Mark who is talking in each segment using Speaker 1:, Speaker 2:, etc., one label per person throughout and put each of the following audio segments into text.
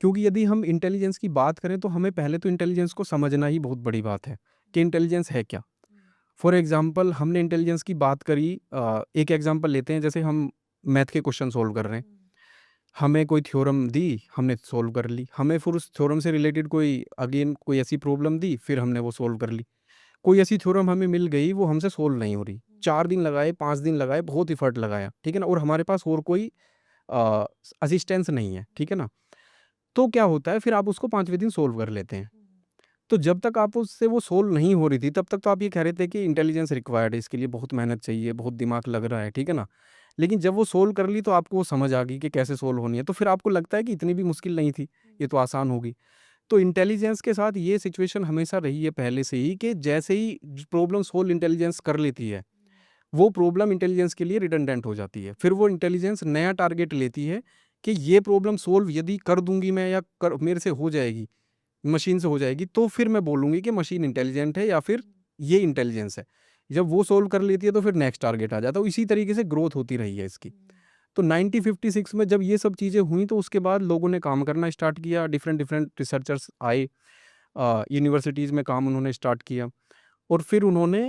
Speaker 1: क्योंकि यदि हम इंटेलिजेंस की बात करें तो हमें पहले तो इंटेलिजेंस को समझना ही बहुत बड़ी बात है कि इंटेलिजेंस है क्या। फॉर एग्जांपल हमने इंटेलिजेंस की बात करी, एक एग्जांपल लेते हैं, जैसे हम मैथ के क्वेश्चन सोल्व कर रहे हैं, हमें कोई थ्योरम दी, हमने सोल्व कर ली, हमें फिर उस थ्योरम से रिलेटेड कोई अगेन कोई ऐसी प्रॉब्लम दी, फिर हमने वो सोल्व कर ली। कोई ऐसी थ्योरम हमें मिल गई, वो हमसे सोल्व नहीं हो रही, 4 दिन लगाए, 5 दिन लगाए, बहुत इफर्ट लगाया, ठीक है ना, और हमारे पास और कोई असिस्टेंस नहीं है, ठीक है ना। तो क्या होता है, फिर आप उसको 5वें दिन सोल्व कर लेते हैं। तो जब तक आप उससे वो सोल्व नहीं हो रही थी, तब तक तो आप ये कह रहे थे कि इंटेलिजेंस रिक्वायर्ड है, इसके लिए बहुत मेहनत चाहिए, बहुत दिमाग लग रहा है, ठीक है ना। लेकिन जब वो सोल्व कर ली तो आपको वो समझ आ गई कि कैसे सोल्व होनी है, तो फिर आपको लगता है कि इतनी भी मुश्किल नहीं थी, ये तो आसान होगी। तो इंटेलिजेंस के साथ ये सिचुएशन हमेशा रही है पहले से ही, कि जैसे ही प्रॉब्लम सोल्व इंटेलिजेंस कर लेती है, वो प्रॉब्लम इंटेलिजेंस के लिए रिडंडेंट हो जाती है। फिर वो इंटेलिजेंस नया टारगेट लेती है कि ये प्रॉब्लम सोल्व यदि कर दूंगी मैं, या मेरे से हो जाएगी, मशीन से हो जाएगी, तो फिर मैं बोलूंगी कि मशीन इंटेलिजेंट है या फिर ये इंटेलिजेंस है। जब वो सोल्व कर लेती है तो फिर नेक्स्ट टारगेट आ जाता है। इसी तरीके से ग्रोथ होती रही है इसकी। तो 1956 में जब ये सब चीज़ें हुई, तो उसके बाद लोगों ने काम करना स्टार्ट किया, डिफरेंट डिफरेंट रिसर्चर्स आए, यूनिवर्सिटीज़ में काम उन्होंने स्टार्ट किया, और फिर उन्होंने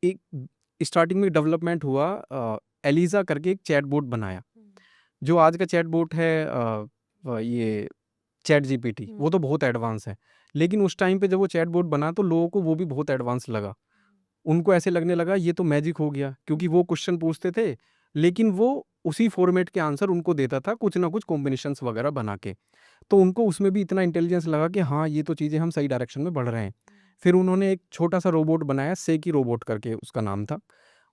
Speaker 1: एक स्टार्टिंग में डेवलपमेंट हुआ, एलिजा करके एक चैटबॉट बनाया, जो आज का चैटबॉट है, ये चैट जीपीटी, वो तो बहुत एडवांस है। लेकिन उस टाइम पे जब वो चैटबॉट बना तो लोगों को वो भी बहुत एडवांस लगा। उनको ऐसे लगने लगा ये तो मैजिक हो गया, क्योंकि वो क्वेश्चन पूछते थे, लेकिन वो उसी फॉर्मेट के आंसर उनको देता था, कुछ ना कुछ कॉम्बिनेशंस वगैरह बना के। तो उनको उसमें भी इतना इंटेलिजेंस लगा कि हाँ, ये तो चीज़ें हम सही डायरेक्शन में बढ़ रहे हैं। फिर उन्होंने एक छोटा-सा रोबोट बनाया, सेकी रोबोट करके उसका नाम था।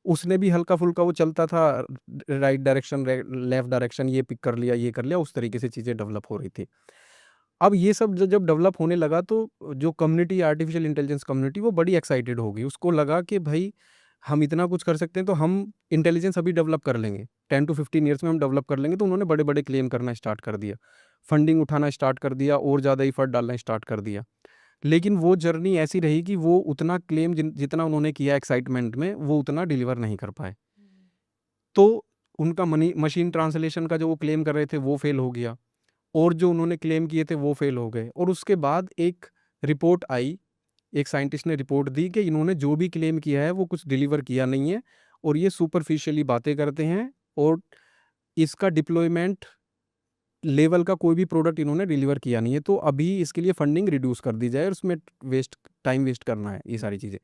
Speaker 1: उसने भी हल्का-फुल्का वो चलता था, राइट डायरेक्शन, लेफ्ट डायरेक्शन, ये पिक कर लिया, ये कर लिया, उस तरीके से चीज़ें डेवलप हो रही थी। अब ये सब जब डेवलप होने लगा, तो जो कम्युनिटी, आर्टिफिशियल इंटेलिजेंस कम्युनिटी, वो बड़ी एक्साइटेड हो गई। उसको लगा कि भाई हम इतना कुछ कर सकते हैं, तो हम इंटेलिजेंस अभी डेवलप कर लेंगे, 10 टू 15 ईयर्स में हम डेवलप कर लेंगे। तो उन्होंने बड़े-बड़े क्लेम करना स्टार्ट कर दिया, फंडिंग उठाना स्टार्ट कर दिया, और ज़्यादा एफर्ट डालना स्टार्ट कर दिया। लेकिन वो जर्नी ऐसी रही कि वो उतना क्लेम जितना उन्होंने किया एक्साइटमेंट में, वो उतना डिलीवर नहीं कर पाए। तो उनका मनी मशीन ट्रांसलेशन का जो वो क्लेम कर रहे थे, वो फेल हो गया, और जो उन्होंने क्लेम किए थे वो फेल हो गए। और उसके बाद एक रिपोर्ट आई, एक साइंटिस्ट ने रिपोर्ट दी कि इन्होंने जो भी क्लेम किया है वो कुछ डिलीवर किया नहीं है, और ये सुपरफिशियली बातें करते हैं, और इसका डिप्लॉयमेंट लेवल का कोई भी प्रोडक्ट इन्होंने डिलीवर किया नहीं है। तो अभी इसके लिए फंडिंग रिड्यूस कर दी जाए, और उसमें वेस्ट टाइम वेस्ट करना है, ये सारी चीज़ें।